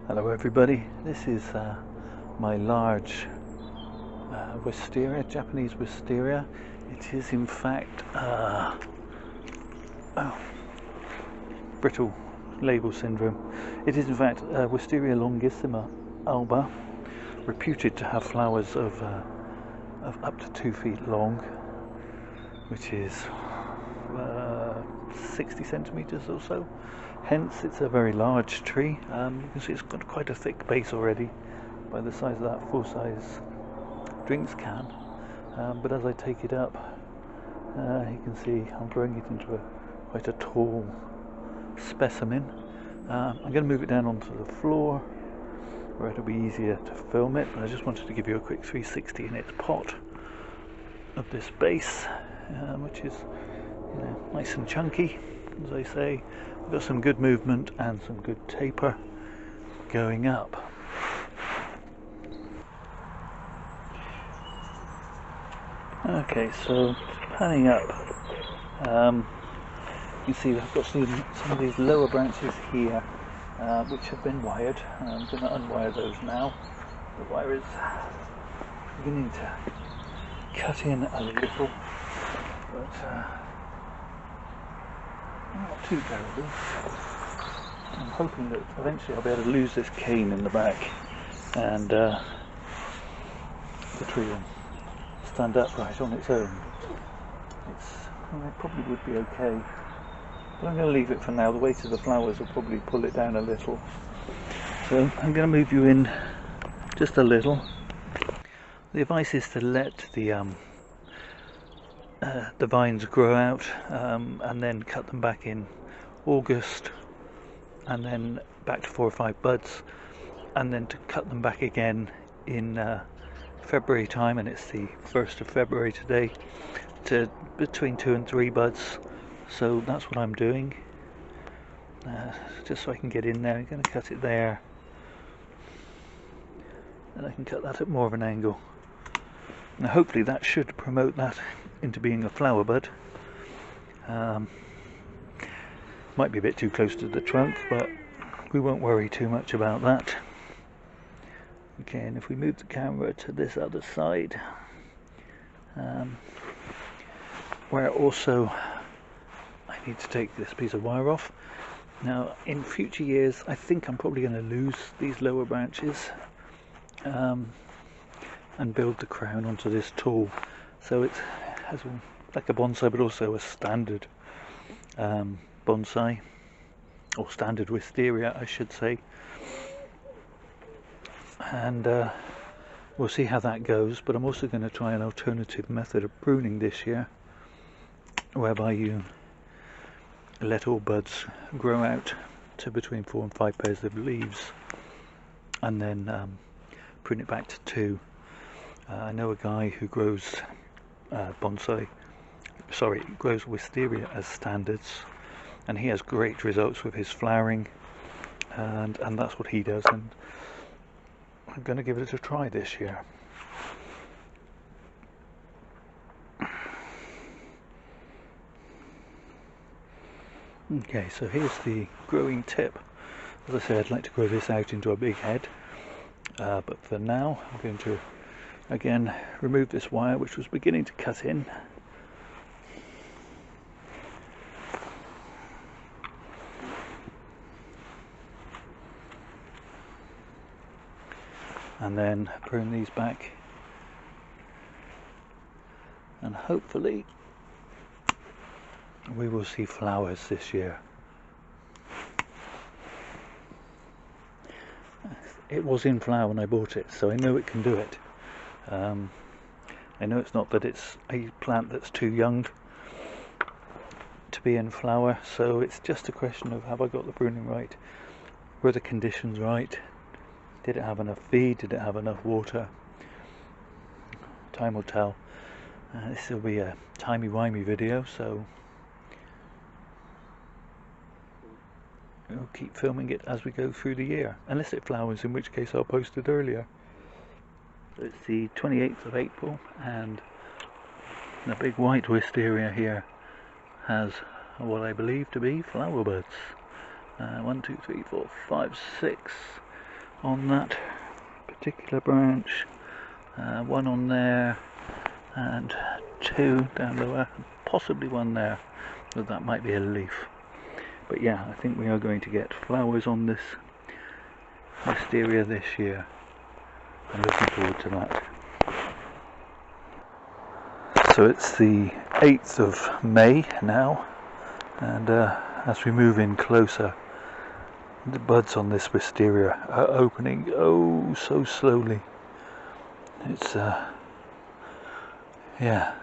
Hello everybody, this is my large Wisteria, Japanese Wisteria. It is in fact brittle label syndrome. It is in fact Wisteria longissima alba, reputed to have flowers of up to 2 feet long, which is 60 centimeters or so. Hence it's a very large tree. You can see it's got quite a thick base already by the size of that full-size drinks can, but as I take it up, you can see I'm growing it into quite a tall specimen. I'm going to move it down onto the floor where it'll be easier to film it, but I just wanted to give you a quick 360 in its pot of this base, which is nice and chunky, as I say. We've got some good movement and some good taper going up. Okay, so panning up, you see I've got some of these lower branches here which have been wired. I'm going to unwire those now. The wire is beginning to cut in a little, but not too terribly. I'm hoping that eventually I'll be able to lose this cane in the back and the tree will stand upright on its own. It probably would be okay, but I'm going to leave it for now. The weight of the flowers will probably pull it down a little. So I'm going to move you in just a little. The advice is to let the vines grow out and then cut them back in August, and then back to 4 or 5 buds, and then to cut them back again in February time, and it's the 1st of February today, to between 2 and 3 buds. So that's what I'm doing, just so I can get in there. I'm going to cut it there, and I can cut that at more of an angle. Now hopefully that should promote that into being a flower bud. Might be a bit too close to the trunk, but we won't worry too much about that. Okay, and if we move the camera to this other side, where also I need to take this piece of wire off. Now in future years I think I'm probably going to lose these lower branches and build the crown onto this tool, so it has like a bonsai but also a standard bonsai, or standard wisteria I should say, and we'll see how that goes. But I'm also going to try an alternative method of pruning this year, whereby you let all buds grow out to between 4 and 5 pairs of leaves, and then prune it back to 2. I know a guy who grows grows wisteria as standards, and he has great results with his flowering, and that's what he does, and I'm going to give it a try this year. Okay, so here's the growing tip. As I said, I'd like to grow this out into a big head, but for now I'm going to again remove this wire which was beginning to cut in, and then prune these back, and hopefully we will see flowers this year. It was in flower when I bought it, so I know it can do it. I know it's not that it's a plant that's too young to be in flower, so it's just a question of, have I got the pruning right? Were the conditions right? Did it have enough feed? Did it have enough water? Time will tell. This will be a timey-wimey video, so we'll keep filming it as we go through the year, unless it flowers, in which case I'll post it earlier. So it's the 28th of April, and the big white wisteria here has what I believe to be flower buds. 1, 2, 3, 4, 5, 6. on that particular branch, one on there, and two down lower, possibly one there, but that might be a leaf. But yeah, I think we are going to get flowers on this wisteria this year. I'm looking forward to that. So it's the 8th of May now, and as we move in closer, the buds on this wisteria are opening oh so slowly. It's yeah,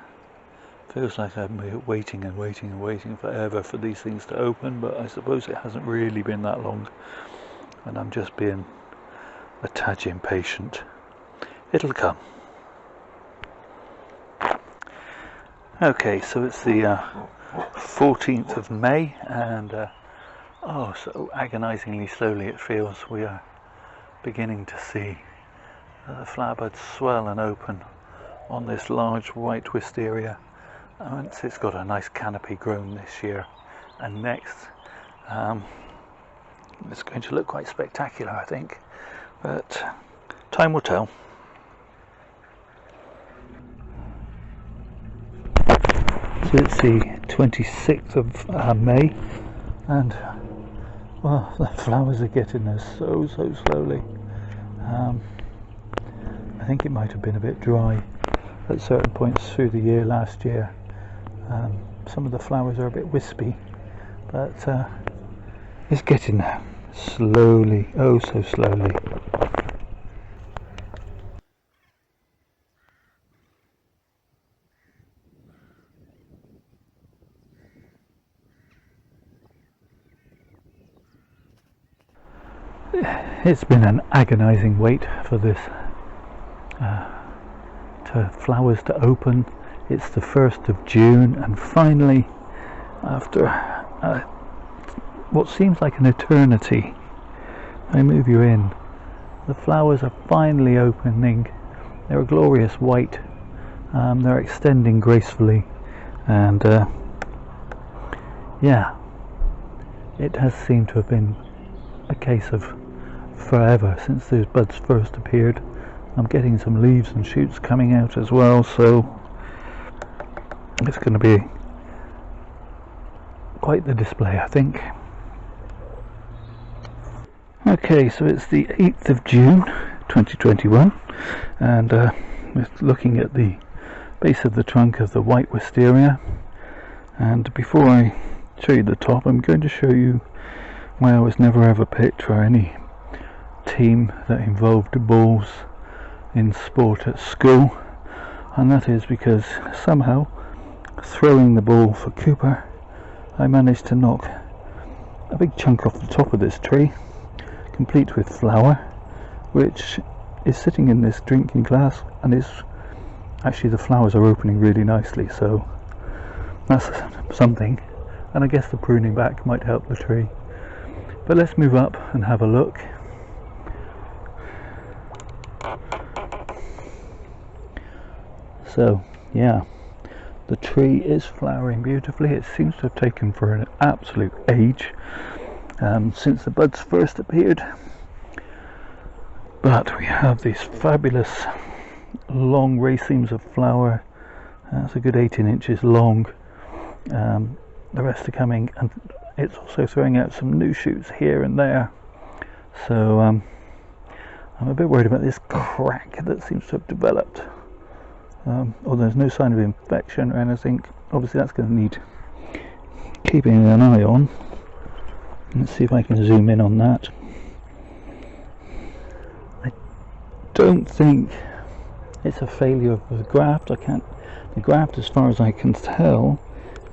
feels like I've been waiting and waiting and waiting forever for these things to open, but I suppose it hasn't really been that long, and I'm just being a tad impatient. It'll come. Okay, so it's the 14th of May, and oh, so agonizingly slowly it feels. We are beginning to see the flower buds swell and open on this large white wisteria. And it's got a nice canopy grown this year, and next it's going to look quite spectacular, I think, but time will tell. So it's the 26th of May, and well, the flowers are getting there so slowly. I think it might have been a bit dry at certain points through the year last year. Some of the flowers are a bit wispy, but it's getting there slowly, oh so slowly. It's been an agonizing wait for this flowers to open. It's the 1st of June, and finally, after what seems like an eternity, I move you in. The flowers are finally opening. They're a glorious white. They're extending gracefully, and yeah, it has seemed to have been a case of forever since those buds first appeared. I'm getting some leaves and shoots coming out as well, so it's going to be quite the display, I think. Okay, so it's the 8th of June 2021, and we're looking at the base of the trunk of the white wisteria, and before I show you the top, I'm going to show you why I was never ever picked for any team that involved balls in sport at school, and that is because somehow, throwing the ball for Cooper, I managed to knock a big chunk off the top of this tree, complete with flower, which is sitting in this drinking glass, and is actually, the flowers are opening really nicely, so that's something, and I guess the pruning back might help the tree. But let's move up and have a look. So yeah, the tree is flowering beautifully. It seems to have taken for an absolute age since the buds first appeared, but we have these fabulous long racemes of flower. That's a good 18 inches long. The rest are coming, and it's also throwing out some new shoots here and there, so I'm a bit worried about this crack that seems to have developed. Although there's no sign of infection or anything. Obviously that's going to need keeping an eye on. Let's see if I can zoom in on that. I don't think it's a failure of the graft. The graft, as far as I can tell,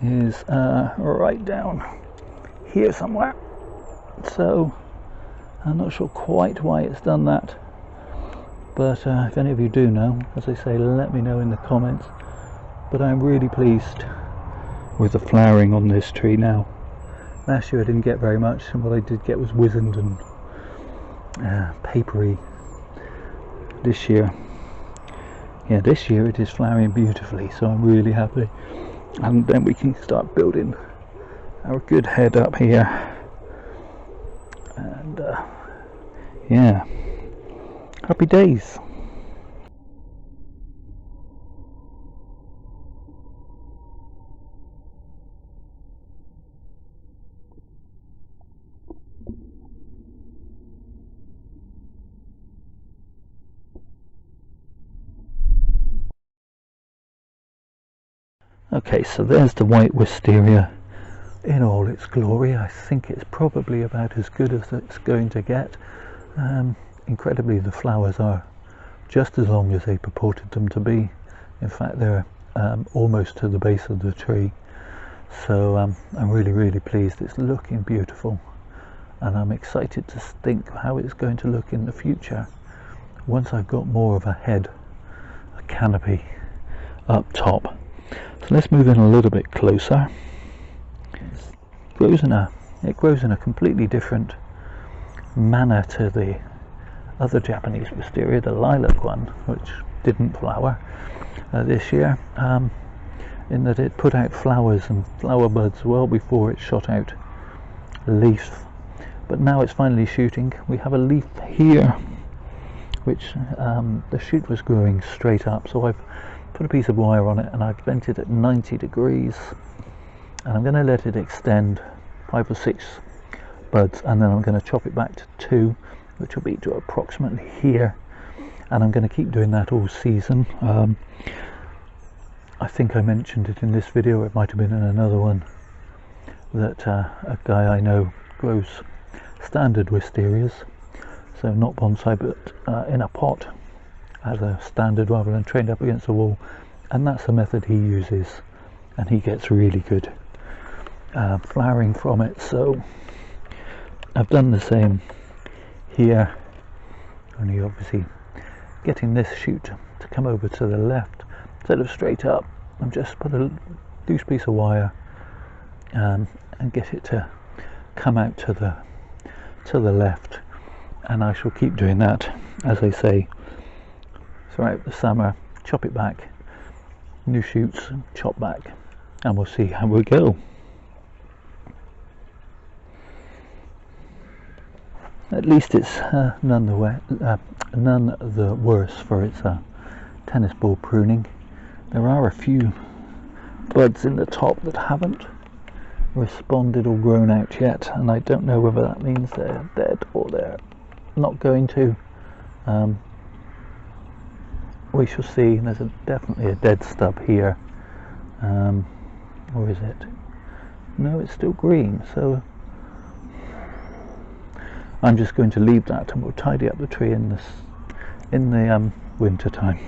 is right down here somewhere, so I'm not sure quite why it's done that, but if any of you do know, as I say, let me know in the comments. But I'm really pleased with the flowering on this tree now. Last year I didn't get very much, and what I did get was wizened and papery. This year it is flowering beautifully, so I'm really happy. And then we can start building our good head up here, and yeah, Happy days. Okay, so there's the white wisteria in all its glory. I think it's probably about as good as it's going to get. Incredibly, the flowers are just as long as they purported them to be. In fact, they're almost to the base of the tree. So I'm really pleased. It's looking beautiful, and I'm excited to think how it's going to look in the future once I've got more of a head, a canopy up top. So let's move in a little bit closer. It grows in a completely different manner to the other Japanese wisteria, the lilac one, which didn't flower this year, in that it put out flowers and flower buds well before it shot out leaves. But now it's finally shooting. We have a leaf here, which the shoot was growing straight up, so I've put a piece of wire on it and I've bent it at 90 degrees, and I'm going to let it extend 5 or 6 buds, and then I'm going to chop it back to 2, which will be to approximately here, and I'm going to keep doing that all season. I think I mentioned it in this video, it might have been in another one, that a guy I know grows standard wisterias, so not bonsai, but in a pot as a standard rather than trained up against the wall, and that's the method he uses, and he gets really good flowering from it. So I've done the same here, only obviously getting this shoot to come over to the left instead of straight up. I've just put a loose piece of wire and get it to come out to the left, and I shall keep doing that, as I say, throughout the summer. Chop it back, new shoots, chop back, and we'll see how we go. At least it's none the worse for its tennis ball pruning. There are a few buds in the top that haven't responded or grown out yet, and I don't know whether that means they're dead or they're not going to. We shall see. There's definitely a dead stub here, or is it? No, it's still green, so I'm just going to leave that, and we'll tidy up the tree in the winter time.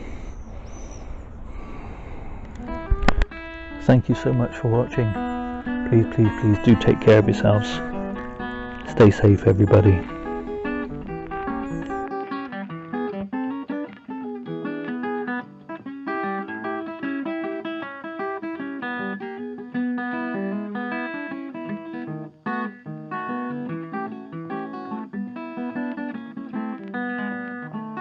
Thank you so much for watching. Please do take care of yourselves. Stay safe, everybody.